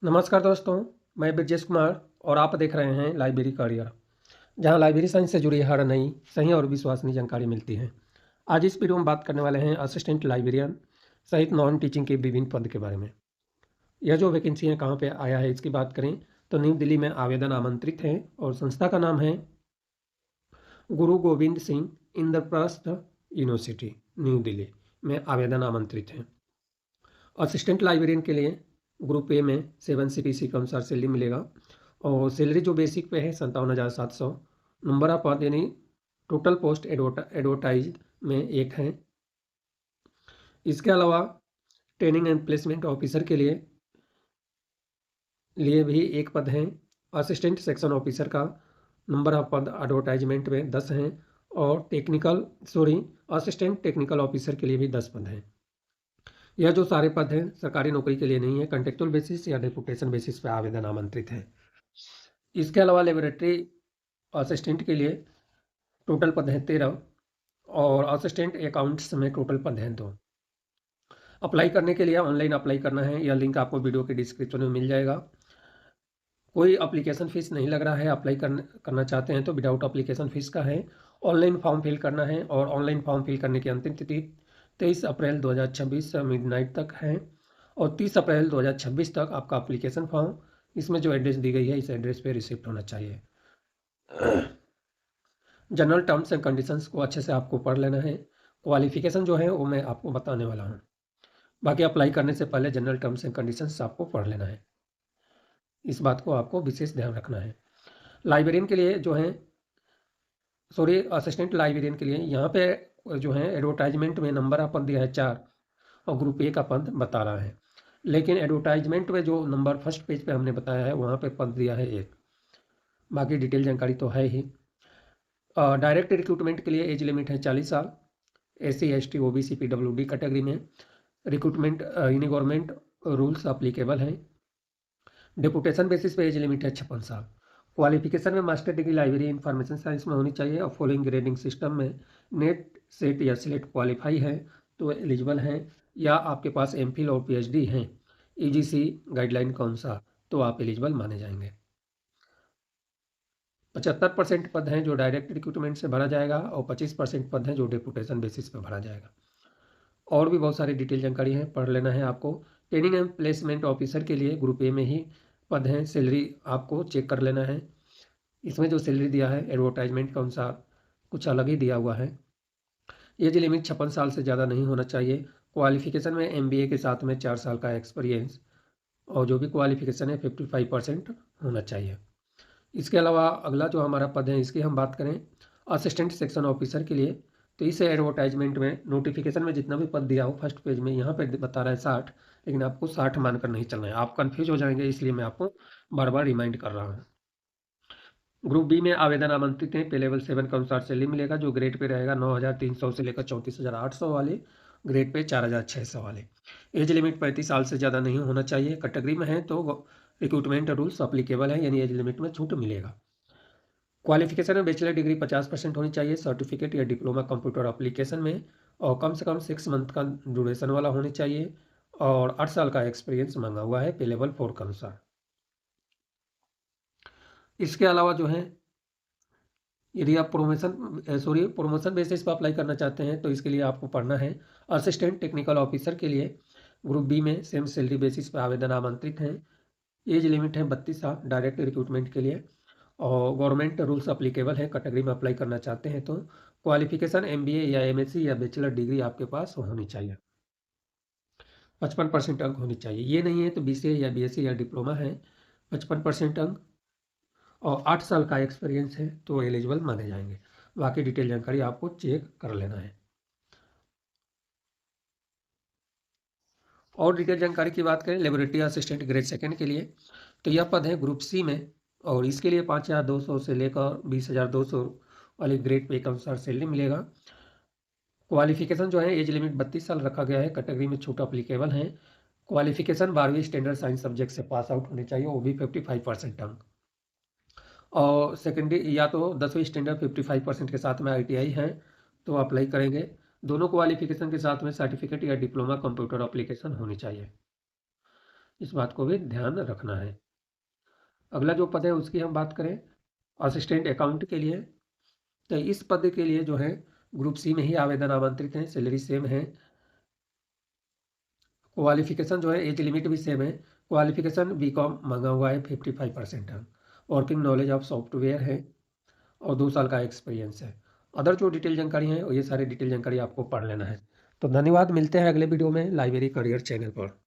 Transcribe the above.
नमस्कार दोस्तों, मैं ब्रजेश कुमार और आप देख रहे हैं लाइब्रेरी करियर, जहां लाइब्रेरी साइंस से जुड़ी हर नई, सही और विश्वसनीय जानकारी मिलती है। आज इस वीडियो में बात करने वाले हैं असिस्टेंट लाइब्रेरियन सहित नॉन टीचिंग के विभिन्न पद के बारे में। यह जो वैकेंसी है कहाँ पे आया है इसकी बात करें तो न्यू दिल्ली में आवेदन आमंत्रित है और संस्था का नाम है गुरु गोविंद सिंह इंद्रप्रस्थ यूनिवर्सिटी, न्यू दिल्ली में आवेदन आमंत्रित है। असिस्टेंट लाइब्रेरियन के लिए ग्रुप ए में 7 CPC के अनुसार सैलरी मिलेगा और सैलरी जो बेसिक पे है 57,700। नंबर ऑफ पद यानी टोटल पोस्ट एडवर्टाइज में एक है। इसके अलावा ट्रेनिंग एंड प्लेसमेंट ऑफिसर के लिए भी एक पद है। असिस्टेंट सेक्शन ऑफिसर का नंबर ऑफ पद एडवर्टाइजमेंट में 10 हैं और असिस्टेंट टेक्निकल ऑफिसर के लिए भी 10 पद हैं। यह जो सारे पद हैं सरकारी नौकरी के लिए नहीं है, कॉन्ट्रेक्चुअल बेसिस या डेपुटेशन बेसिस पे आवेदन आमंत्रित है। इसके अलावा लेबोरेटरी असिस्टेंट के लिए टोटल पद हैं 13 और असिस्टेंट अकाउंट्स में टोटल पद हैं 2। अप्लाई करने के लिए ऑनलाइन अप्लाई करना है, यह लिंक आपको वीडियो के डिस्क्रिप्शन में मिल जाएगा। कोई अप्लीकेशन फ़ीस नहीं लग रहा है, अप्लाई करना चाहते हैं तो विदाउट अप्लीकेशन फ़ीस का है। ऑनलाइन फॉर्म फिल करना है और ऑनलाइन फॉर्म फिल करने की अंतिम तिथि 23 अप्रैल 2026 मिडनाइट तक है और 30 अप्रैल 2026 तक आपका अप्लीकेशन फॉर्म इसमें जो एड्रेस दी गई है इस एड्रेस पे रिसिप्ट होना चाहिए। जनरल टर्म्स एंड कंडीशंस को अच्छे से आपको पढ़ लेना है। क्वालिफिकेशन जो है वो मैं आपको बताने वाला हूँ। बाकी अप्लाई करने से पहले जनरल टर्म्स एंड कंडीशंस आपको पढ़ लेना है, इस बात को आपको विशेष ध्यान रखना है। लाइब्रेरियन के लिए जो है असिस्टेंट लाइब्रेरियन के लिए यहाँ पे जो है एडवर्टाइजमेंट में नंबर ऑफ पद दिया है 4 और ग्रुप ए का पद बता रहा है, लेकिन एडवर्टाइजमेंट में जो नंबर फर्स्ट पेज पे हमने बताया है वहाँ पे पद दिया है 1। बाकी डिटेल जानकारी तो है ही। डायरेक्ट रिक्रूटमेंट के लिए एज लिमिट है 40 साल। SC ST OBC PWD category में recruitment in government rules applicable हैं। डिपुटेशन बेसिस पे एज लिमिट है 56 साल। क्वालिफिकेशन में master degree library information science में होनी चाहिए और फॉलोइंग ग्रेडिंग सिस्टम में नेट सेट या सिलेट क्वालिफाई है तो एलिजिबल हैं, या आपके पास MPhil और PhD हैं EGC गाइडलाइन के अनुसार तो आप एलिजिबल माने जाएंगे। 75% पद हैं जो डायरेक्ट रिक्रूटमेंट से भरा जाएगा और 25% पद हैं जो डेपुटेशन बेसिस पे भरा जाएगा। और भी बहुत सारी डिटेल जानकारी है, पढ़ लेना है आपको। ट्रेनिंग एंड प्लेसमेंट ऑफिसर के लिए ग्रुप ए में ही पद हैं, सैलरी आपको चेक कर लेना है। इसमें जो सैलरी दिया है एडवर्टाइजमेंट के अनुसार कुछ अलग ही दिया हुआ है। एज लिमिट 56 साल से ज़्यादा नहीं होना चाहिए। क्वालिफिकेशन में MBA के साथ में 4 साल का एक्सपीरियंस और जो भी क्वालिफिकेशन है 55% होना चाहिए। इसके अलावा अगला जो हमारा पद है इसकी हम बात करें असिस्टेंट सेक्शन ऑफिसर के लिए, तो इस एडवर्टाइजमेंट में नोटिफिकेशन में जितना भी पद दिया हो फर्स्ट पेज में यहाँ पे बता रहा है 60, लेकिन आपको 60 मानकर नहीं चलना है, आप कंफ्यूज हो जाएंगे, इसलिए मैं आपको बार बार रिमाइंड कर रहा हूँ। ग्रुप बी में आवेदन आमंत्रित हैं। पे लेवल 7 के अनुसार सैलरी मिलेगा जो ग्रेड पे रहेगा 9,300 से लेकर 34,800 वाले, ग्रेड पे 4,600 वाले। एज लिमिट 35 साल से ज़्यादा नहीं होना चाहिए। कैटेगरी में है तो रिक्रूटमेंट रूल्स अप्लीकेबल है, यानी एज लिमिट में छूट मिलेगा। क्वालिफिकेशन में बैचलर डिग्री 50% होनी चाहिए, सर्टिफिकेट या डिप्लोमा कंप्यूटर एप्लीकेशन में, और कम से कम 6 मंथ का ड्यूरेशन वाला होनी चाहिए और 8 साल का एक्सपीरियंस मांगा हुआ है पे लेवल 4 के अनुसार। इसके अलावा जो है यदि आप प्रमोशन बेसिस पर अप्लाई करना चाहते हैं तो इसके लिए आपको पढ़ना है। असिस्टेंट टेक्निकल ऑफिसर के लिए ग्रुप बी में सेम सैलरी बेसिस पर आवेदन आमंत्रित हैं। एज लिमिट है 32 साल डायरेक्ट रिक्रूटमेंट के लिए और गवर्नमेंट रूल्स अप्लीकेबल है। कैटेगरी में अप्लाई करना चाहते हैं तो क्वालिफिकेशन MBA या MSc या बैचलर डिग्री आपके पास होनी चाहिए, 55% अंक होनी चाहिए। ये नहीं है तो BCA या BSc या डिप्लोमा है, 55% अंक और 8 साल का एक्सपीरियंस है तो एलिजिबल माने जाएंगे। बाकी डिटेल जानकारी आपको चेक कर लेना है। और डिटेल जानकारी की बात करें लेबोरेटरी असिस्टेंट ग्रेड 2 के लिए, तो यह पद है ग्रुप सी में और इसके लिए 5,200 से लेकर 20,200 वाले ग्रेड पे के अनुसार सैलरी मिलेगा। क्वालिफिकेशन जो है एज लिमिट 32 साल रखा गया है। कैटेगरी में छूट अप्लीकेबल है। क्वालिफिकेशन 12वीं स्टैंडर्ड साइंस सब्जेक्ट से पास आउट होने चाहिए, वो भी 55% अंक, और सेकेंडरी या तो 10वीं स्टैंडर्ड 55% के साथ में ITI है तो अप्लाई करेंगे। दोनों क्वालिफिकेशन के साथ में सर्टिफिकेट या डिप्लोमा कंप्यूटर एप्लीकेशन होनी चाहिए। इस बात को भी ध्यान रखना है। अगला जो पद है उसकी हम बात करें असिस्टेंट अकाउंट के लिए, तो इस पद के लिए जो है ग्रुप सी में ही आवेदन आमंत्रित हैं, सैलरी सेम है, क्वालिफिकेशन जो है एज लिमिट भी सेम है, क्वालिफिकेशन बीकॉम मांगा हुआ है 55% है, वर्किंग नॉलेज ऑफ सॉफ्टवेयर है और 2 साल का एक्सपीरियंस है। अदर जो डिटेल जानकारी है ये सारी डिटेल जानकारी आपको पढ़ लेना है। तो धन्यवाद, मिलते हैं अगले वीडियो में लाइब्रेरी करियर चैनल पर।